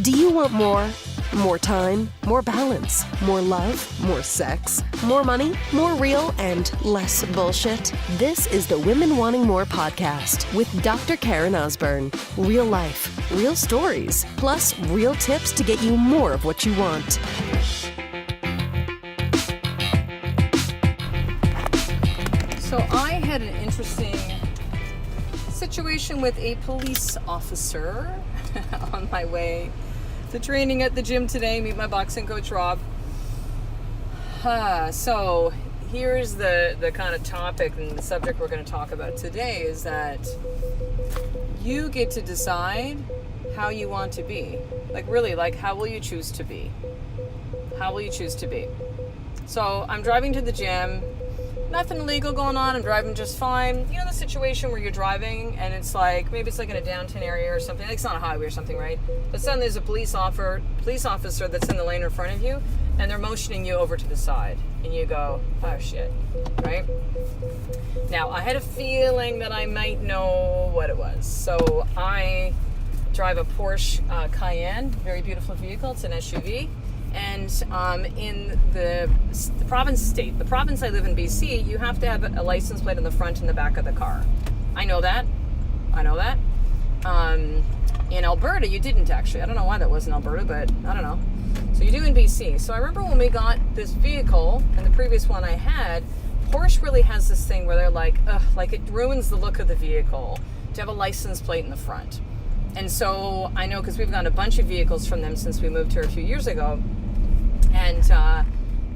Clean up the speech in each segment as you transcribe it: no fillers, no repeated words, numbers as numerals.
Do you want more? More time, more balance, more love, more sex, more money, more real, and less bullshit? This is the Women Wanting More podcast with Dr. Karen Osborne. Real life, real stories, plus real tips to get you more of what you want. So I had an interesting situation with a police officer on my way to training at the gym today, meet my boxing coach Rob. So here's the kind of topic and the subject we're going to talk about today is that you get to decide how you want to be. Like how will you choose to be? How will you choose to be? So I'm driving to the gym. Nothing illegal going on. I'm driving just fine. You know the situation where you're driving and it's like, maybe it's like in a downtown area or something. Like it's not a highway or something, right? But suddenly there's a police officer that's in the lane in front of you and they're motioning you over to the side. And you go, oh shit, right? Now, I had a feeling that I might know what it was. So I drive a Porsche Cayenne, very beautiful vehicle. It's an SUV. And in the province I live in, BC, you have to have a license plate on the front and the back of the car. I know that. In Alberta, you didn't actually. I don't know why that was in Alberta, but I don't know. So you do in BC. So I remember when we got this vehicle, and the previous one I had, Porsche really has this thing where they're like it ruins the look of the vehicle to have a license plate in the front. And so I know because we've gotten a bunch of vehicles from them since we moved here a few years ago.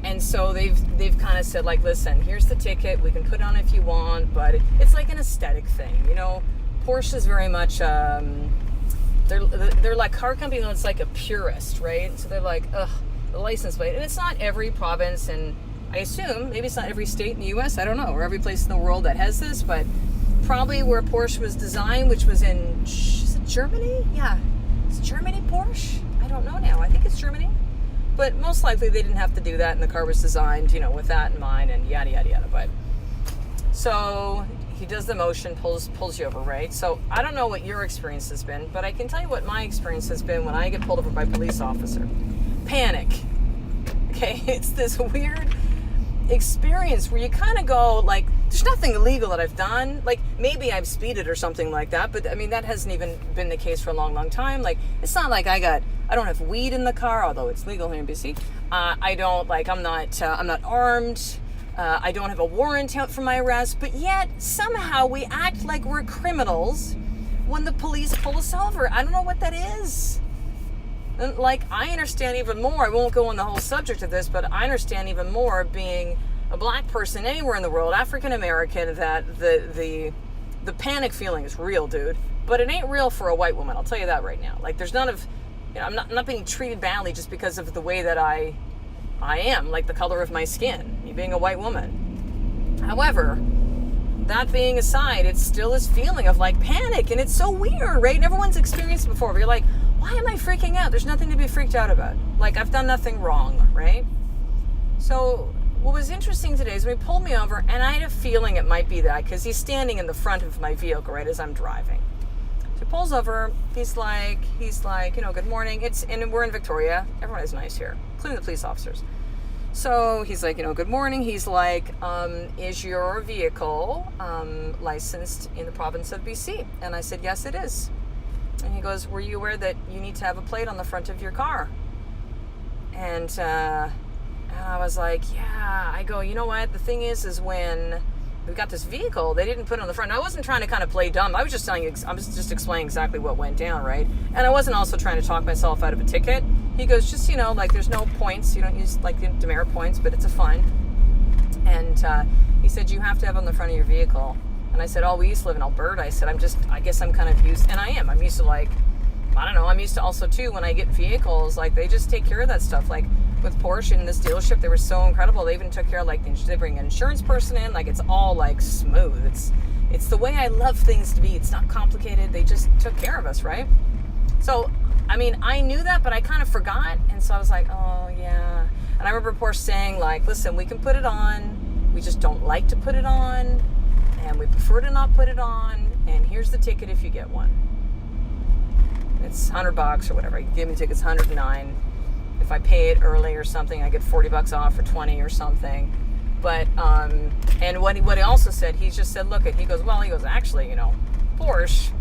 And so they've kind of said, like, listen, here's the ticket. We can put it on if you want, but it's like an aesthetic thing. You know, Porsche is very much, they're like car company that's like a purist, right? So they're like, the license plate. And it's not every province, and I assume maybe it's not every state in the U.S., I don't know, or every place in the world that has this, but probably where Porsche was designed, which was in, is it Germany? Yeah. Is Germany Porsche? I don't know now. I think it's Germany. But most likely they didn't have to do that, and the car was designed, with that in mind, and yada, yada, yada. But so he does the motion, pulls you over, right? So I don't know what your experience has been, but I can tell you what my experience has been when I get pulled over by a police officer. Panic. Okay, it's this weird experience where you kind of go, like, there's nothing illegal that I've done. Like, maybe I've speeded or something like that, but I mean, that hasn't even been the case for a long, long time. Like, it's not like I don't have weed in the car, although it's legal here in BC. I'm not armed. I don't have a warrant out for my arrest, but yet somehow we act like we're criminals when the police pull us over. I don't know what that is. And I understand even more. I won't go on the whole subject of this, but I understand even more being a black person anywhere in the world, African American, that the panic feeling is real, dude. But it ain't real for a white woman. I'll tell you that right now. Like, there's none of, I'm not being treated badly just because of the way that I am, like the color of my skin, me being a white woman. However, that being aside, it's still this feeling of like panic, and it's so weird, right? And everyone's experienced it before, but you're like, why am I freaking out? There's nothing to be freaked out about. Like, I've done nothing wrong, right? So what was interesting today is when he pulled me over, and I had a feeling it might be that because he's standing in the front of my vehicle, right, as I'm driving. So he pulls over, he's like, good morning. And we're in Victoria. Everyone is nice here, including the police officers. So he's like, good morning. He's like, is your vehicle licensed in the province of BC? And I said, yes, it is. And he goes, were you aware that you need to have a plate on the front of your car? And I was like, yeah. I go, you know what? The thing is when we got this vehicle, they didn't put it on the front. And I wasn't trying to kind of play dumb. I was just just explaining exactly what went down, right? And I wasn't also trying to talk myself out of a ticket. He goes, just, there's no points. You don't use, demerit points, but it's a fine. And he said, you have to have it on the front of your vehicle. And I said, we used to live in Alberta. I said, I guess I'm kind of used, and I am. I'm used to I'm used to also too, when I get vehicles, they just take care of that stuff. Like with Porsche in this dealership, they were so incredible. They even took care of, they bring an insurance person in. It's all smooth. It's the way I love things to be. It's not complicated. They just took care of us, right? So, I knew that, but I kind of forgot. And so I was like, oh yeah. And I remember Porsche saying listen, we can put it on. We just don't like to put it on. And we prefer to not put it on, and here's the ticket if you get one. it's $100 or whatever. He gave me the tickets $109. If I pay it early or something, I get $40 off for 20 or something. But and what he also said, he just said, look, he goes, actually, Porsche,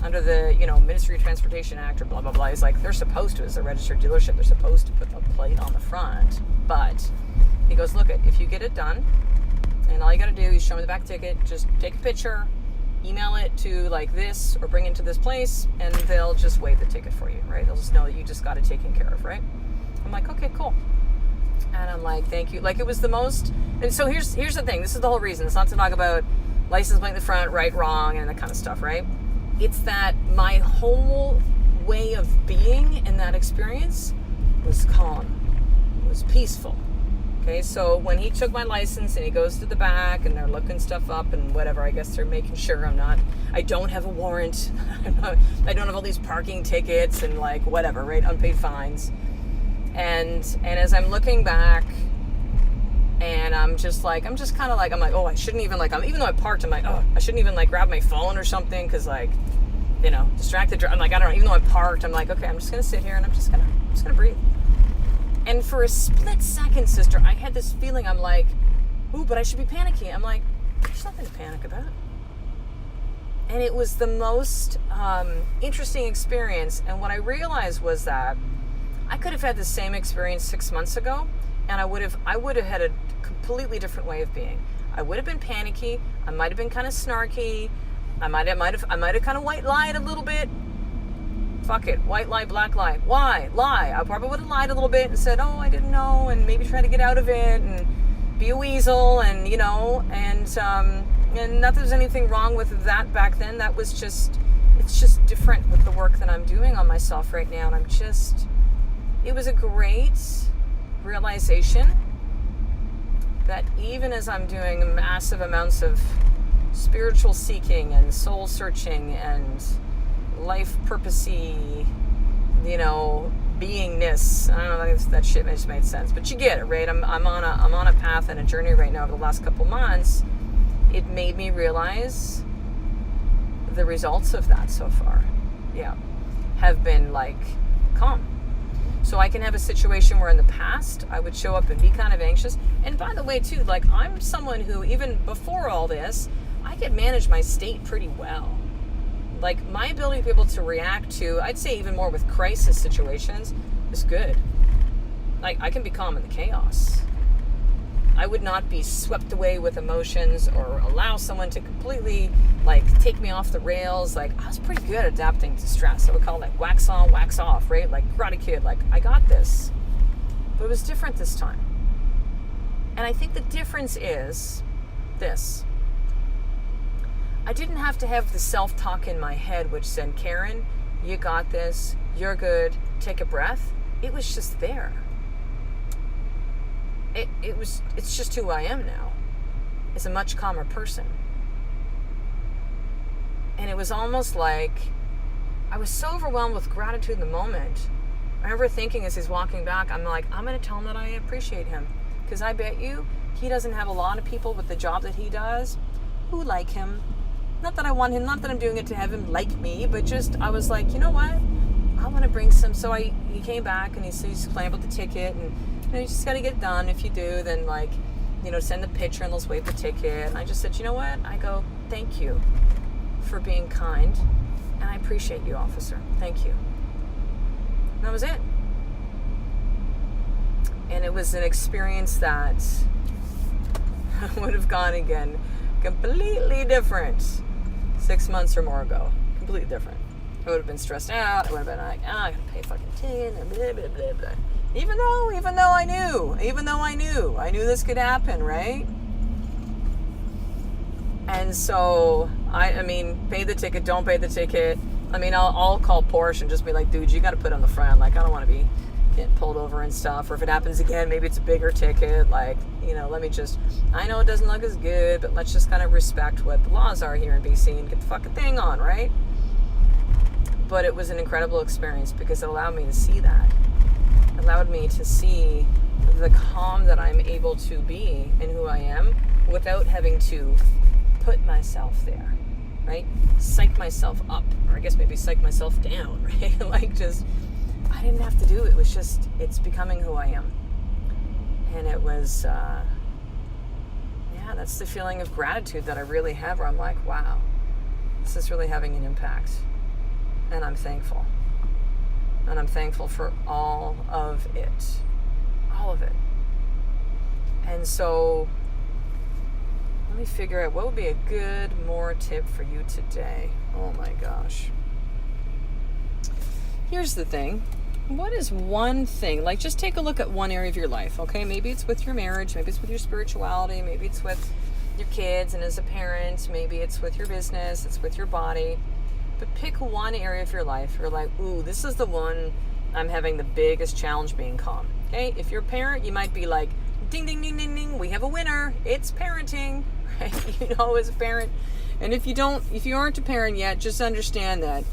under the, Ministry of Transportation Act or blah, blah, blah. He's like, they're supposed to, as a registered dealership, they're supposed to put the plate on the front. But he goes, look, if you get it done, and all you got to do is show me the back ticket, just take a picture, email it to like this, or bring it to this place, and they'll just waive the ticket for you, right? They'll just know that you just got it taken care of, right? I'm like, okay, cool. And I'm like, thank you. Like, it was the most, and so here's the thing. This is the whole reason. It's not to talk about license plate in the front, right, wrong, and that kind of stuff, right? It's that my whole way of being in that experience was calm. It was peaceful. Okay, so when he took my license and he goes to the back and they're looking stuff up and whatever, I guess they're making sure I don't have a warrant. I don't have all these parking tickets and like whatever, right, unpaid fines. And as I'm looking back, and I'm like, oh, I shouldn't even even though I parked, I'm like, oh, I shouldn't even like grab my phone or something, because like, distracted. I'm like, I don't know, even though I parked, I'm like, okay, I'm just gonna sit here and I'm just gonna breathe. And for a split second, sister, I had this feeling, I'm like, ooh, but I should be panicking. I'm like, there's nothing to panic about. And it was the most interesting experience. And what I realized was that I could have had the same experience 6 months ago, and I would have had a completely different way of being. I would have been panicky. I might have been kind of snarky. I might have kind of white lied a little bit. Fuck it, white lie, black lie. Why? Lie. I probably would have lied a little bit and said, oh, I didn't know, and maybe try to get out of it and be a weasel, and and not that there's anything wrong with that back then. That was it's just different with the work that I'm doing on myself right now, and it was a great realization that even as I'm doing massive amounts of spiritual seeking and soul searching and life purposey, beingness. I don't know if that shit just made sense, but you get it, right? I'm on a path and a journey right now over the last couple months. It made me realize the results of that so far, have been like calm. So I can have a situation where in the past I would show up and be kind of anxious. And by the way, too, like, I'm someone who, even before all this, I could manage my state pretty well. Like, my ability to be able to react to, I'd say even more with crisis situations, is good. Like, I can be calm in the chaos. I would not be swept away with emotions or allow someone to completely, take me off the rails. Like, I was pretty good at adapting to stress. I would call it, wax on, wax off, right? Like, Karate Kid, I got this. But it was different this time. And I think the difference is this. I didn't have to have the self-talk in my head which said, Karen, you got this, you're good, take a breath. It was just there. It's just who I am now. It's a much calmer person. And it was almost like I was so overwhelmed with gratitude in the moment. I remember thinking as he's walking back, I'm like, I'm going to tell him that I appreciate him. Because I bet you he doesn't have a lot of people with the job that he does who like him. Not that I want him, not that I'm doing it to have him like me, but just, I was like, you know what? I want to bring some. So he came back and he's playing about the ticket, and you just got to get it done. If you do, then send the picture and let's waive the ticket. And I just said, you know what? I go, thank you for being kind, and I appreciate you, officer. Thank you. And that was it. And it was an experience that would have gone again completely different 6 months or more ago. Completely different. I would have been stressed out. I would have been like, I gotta pay a fucking ticket, and blah, blah, blah, blah. Even though I knew this could happen, right? And so, I mean, pay the ticket, don't pay the ticket. I mean, I'll call Porsche and just be like, dude, you got to put on the front. Like, I don't want to be getting pulled over and stuff. Or if it happens again, maybe it's a bigger ticket. Like, let me just, I know it doesn't look as good, but let's just kind of respect what the laws are here in BC and get the fucking thing on, right? But it was an incredible experience because it allowed me to see that. It allowed me to see the calm that I'm able to be in who I am without having to put myself there. right? Psych myself up, or I guess maybe psych myself down, right? Like just, I didn't have to do it. It was just, it's becoming who I am. And it was, that's the feeling of gratitude that I really have, where I'm like, wow, this is really having an impact. And I'm thankful. And I'm thankful for all of it. All of it. And so, let me figure out what would be a good more tip for you today. Oh my gosh. Here's the thing. What is one thing, like just take a look at one area of your life, okay? Maybe it's with your marriage, maybe it's with your spirituality, maybe it's with your kids and as a parent, maybe it's with your business, it's with your body. But pick one area of your life. You're like, ooh, this is the one I'm having the biggest challenge being calm, okay? If you're a parent, you might be like, ding, ding, ding, ding, ding, we have a winner. It's parenting, right? As a parent. And if you aren't a parent yet, just understand that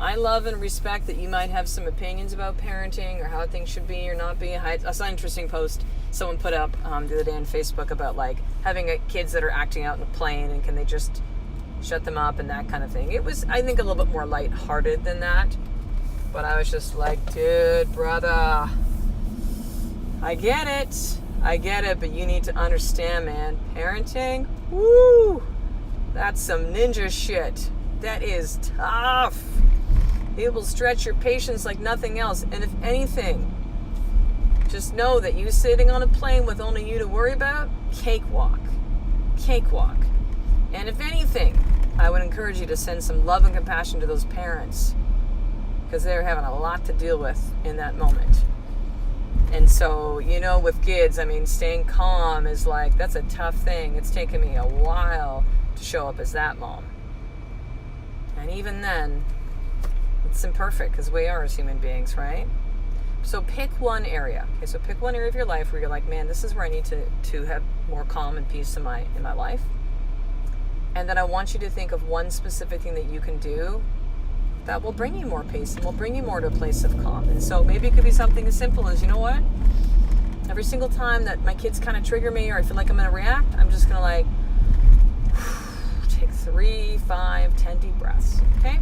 I love and respect that you might have some opinions about parenting or how things should be or not be. I saw an interesting post someone put up the other day on Facebook about like having kids that are acting out in a plane and can they just shut them up and that kind of thing. It was, I think, a little bit more lighthearted than that. But I was just like, dude, brother, I get it, but you need to understand, man, parenting, woo, that's some ninja shit. That is tough. It will stretch your patience like nothing else. And if anything, just know that you sitting on a plane with only you to worry about, cakewalk. And if anything, I would encourage you to send some love and compassion to those parents, because they're having a lot to deal with in that moment. And so, with kids, I mean, staying calm is like, that's a tough thing. It's taken me a while to show up as that mom. And even then, it's imperfect because we are as human beings, right? So pick one area. Okay, so pick one area of your life where you're like, man, this is where I need to have more calm and peace in my life. And then I want you to think of one specific thing that you can do that will bring you more peace and will bring you more to a place of calm. And so maybe it could be something as simple as, you know what? Every single time that my kids kind of trigger me or I feel like I'm going to react, I'm just going to like take 3, 5, 10 deep breaths, okay?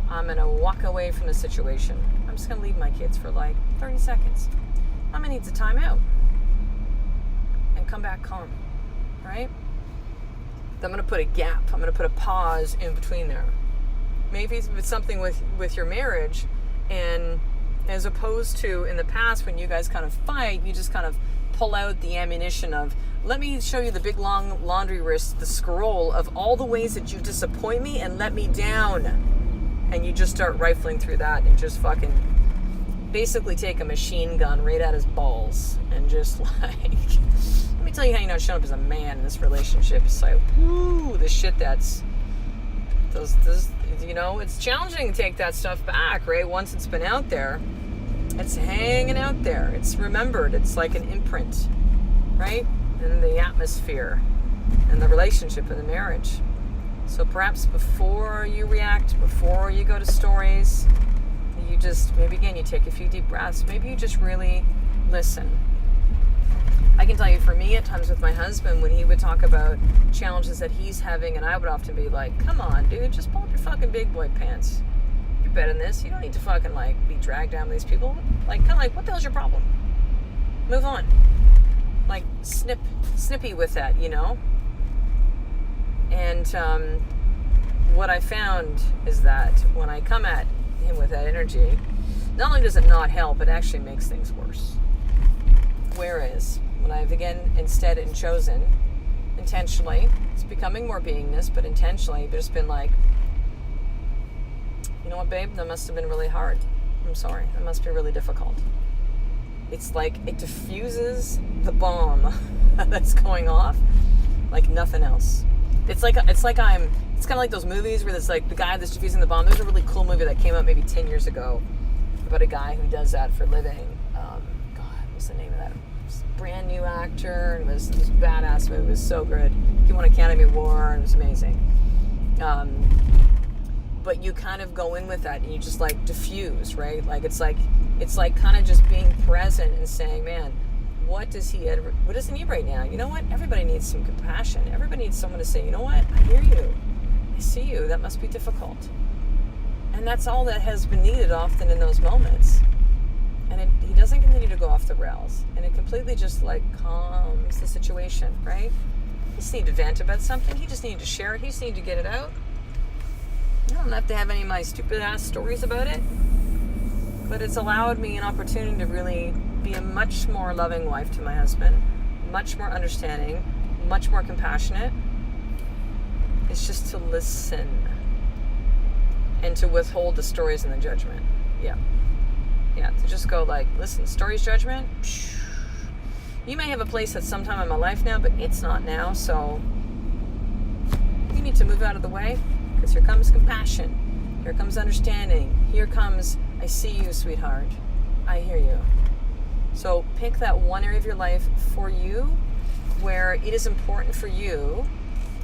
I'm going to walk away from the situation. I'm just going to leave my kids for like 30 seconds. I'm going to need to time out and come back calm, right? I'm going to put a gap. I'm going to put a pause in between there. Maybe it's something with your marriage, and as opposed to in the past when you guys kind of fight, you just kind of pull out the ammunition of, let me show you the big long laundry list, the scroll of all the ways that you disappoint me and let me down. And you just start rifling through that and just fucking basically take a machine gun right at his balls and just like, let me tell you how you're not showing up as a man in this relationship. It's like, whoo, the shit that's, those, it's challenging to take that stuff back, right? Once it's been out there, it's hanging out there. It's remembered. It's like an imprint, right? In the atmosphere and the relationship and the marriage. So perhaps before you react, before you go to stories, you just, maybe again, you take a few deep breaths. Maybe you just really listen. I can tell you, for me, at times with my husband, when he would talk about challenges that he's having, and I would often be like, come on, dude, just pull up your fucking big boy pants. You're better than this. You don't need to fucking, like, be dragged down with these people. Like, kind of like, what the hell's your problem? Move on. Like, snippy with that, And what I found is that when I come at him with that energy, not only does it not help, it actually makes things worse. Whereas when I've again instead and chosen intentionally, it's becoming more beingness, but intentionally just been like, you know what, babe, that must have been really hard. I'm sorry, that must be really difficult. It's like it diffuses the bomb that's going off like nothing else. It's kind of like those movies where it's like the guy that's diffusing the bomb. There's a really cool movie that came out maybe 10 years ago about a guy who does that for a living. What's the name of that? Brand new actor, and it was this badass movie. It was so good. He won Academy Award, and it was amazing. But you kind of go in with that, and you just like diffuse, right? Like it's like kind of just being present and saying, man, what does he need right now? You know what? Everybody needs some compassion. Everybody needs someone to say, you know what? I hear you. I see you. That must be difficult. And that's all that has been needed often in those moments. And he doesn't continue to go off the rails. And it completely just like calms the situation, right? He just needed to vent about something. He just needed to share it. He just needed to get it out. I don't have to have any of my stupid ass stories about it. But it's allowed me an opportunity to really be a much more loving wife to my husband, much more understanding, much more compassionate. It's just to listen and to withhold the stories and the judgment. Yeah, to just go like, listen, stories, judgment, you may have a place at some time in my life now, but it's not now, so you need to move out of the way, because here comes compassion, here comes understanding, here comes, I see you, sweetheart, I hear you. So pick that one area of your life for you where it is important for you,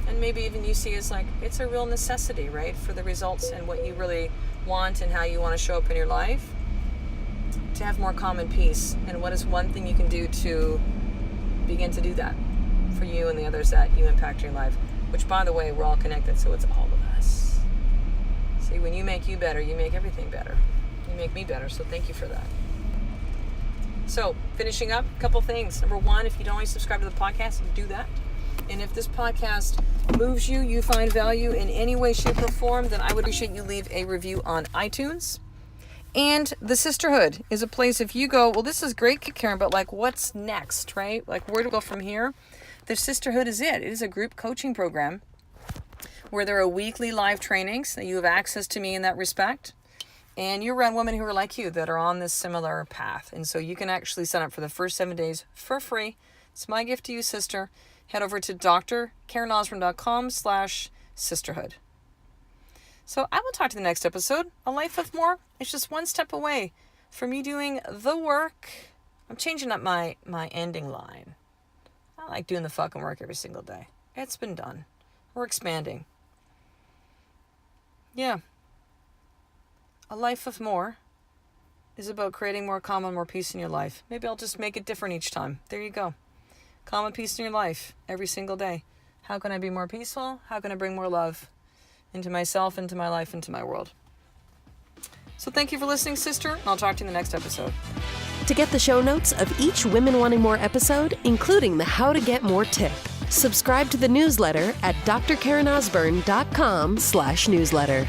and maybe even you see as like, it's a real necessity, right, for the results and what you really want and how you want to show up in your life, to have more calm and peace. And what is one thing you can do to begin to do that for you and the others that you impact in your life? Which, by the way, we're all connected, so it's all of us. See, when you make you better, you make everything better. You make me better, so thank you for that. So, finishing up, a couple things. Number one, if you don't already subscribe to the podcast, do that. And if this podcast moves you, you find value in any way, shape, or form, then I would appreciate you leave a review on iTunes. And the sisterhood is a place, if you go, well, this is great, Karen, but like, what's next, right? Like, where to go from here? The sisterhood is it. It is a group coaching program where there are weekly live trainings that you have access to me in that respect. And you're around women who are like you that are on this similar path. And so you can actually sign up for the first 7 days for free. It's my gift to you, sister. Head over to drkarenosborn.com/sisterhood. So I will talk to you in the next episode. A life of more. It's just one step away from me doing the work. I'm changing up my ending line. I like doing the fucking work every single day. It's been done. We're expanding. Yeah. A life of more is about creating more calm and more peace in your life. Maybe I'll just make it different each time. There you go. Calm and peace in your life every single day. How can I be more peaceful? How can I bring more love into myself, into my life, into my world? So thank you for listening, sister, and I'll talk to you in the next episode. To get the show notes of each Women Wanting More episode, including the How to Get More tip, subscribe to the newsletter at drkarenosborn.com/newsletter.